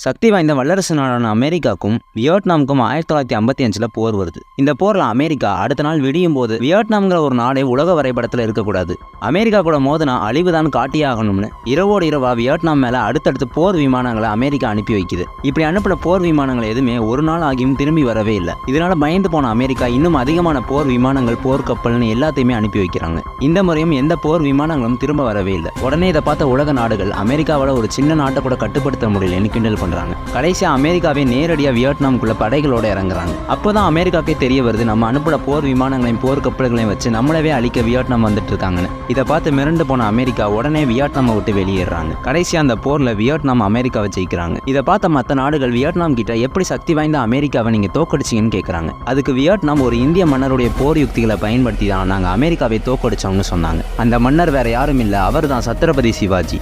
சக்தி வாய்ந்த வல்லரசு நாடான அமெரிக்காவுக்கும் வியட்நாமுக்கும் 1955 போர் வருது. இந்த போர்ல அமெரிக்கா அடுத்த நாள் விடியும் போது வியட்நாம்ங்கிற ஒரு நாடே உலக வரைபடத்தில் இருக்கக்கூடாது, அமெரிக்கா கூட மோதினா அழிவுதான் காட்டியே ஆகணும்னு இரவோடு இரவா வியட்நாம் மேல அடுத்தடுத்து போர் விமானங்களை அமெரிக்கா அனுப்பி வைக்குது. இப்படி அனுப்பின போர் விமானங்கள் எதுவுமே ஒரு நாள் ஆகியும் திரும்பி வரவே இல்லை. இதனால பயந்து போன அமெரிக்கா இன்னும் அதிகமான போர் விமானங்கள், போர்க்கப்பல்னு எல்லாத்தையுமே அனுப்பி வைக்கிறாங்க. இந்த முறையும் எந்த போர் விமானங்களும் திரும்ப வரவே இல்லை. உடனே இதை பார்த்த உலக நாடுகள் அமெரிக்காவோட ஒரு சின்ன நாட்டை கூட கட்டுப்படுத்த முடியலன்னு கிண்டல் பண்றாங்க. கடைசியா அமெரிக்காவே நேரடியா வியட்நாமுக்குள்ள படைகளோட இறங்குறாங்க. அப்போதான் அமெரிக்காக்கே தெரிய வருது, நம்ம அனுப்புற போர் விமானங்களையும் போர் கப்பல்களையும் வச்சு நம்மளவே அழிக்க வியட்நாம் வந்துட்டு இருக்காங்கன்னு. இதை பார்த்து மிரண்டு போன அமெரிக்கா உடனே வியட்நாமை விட்டு வெளியேறாங்க. கடைசியா அந்த போர்ல வியட்நாம் அமெரிக்காவை ஜெயிக்கிறாங்க. இதை பார்த்த மற்ற நாடுகள் வியட்நாம் கிட்ட எப்படி சக்தி வாய்ந்த அமெரிக்காவை நீங்க தோக்கடிச்சிங்கன்னு கேட்கறாங்க. அதுக்கு வியட்நாம் ஒரு இந்திய மன்னருடைய போர் யுக்திகளை பயன்படுத்தி தான் நாங்க அமெரிக்காவை தோக்கடிச்சோம்னு சொன்னாங்க. அந்த மன்னர் வேற யாரும் இல்ல, அவர் தான் சத்ரபதி சிவாஜி.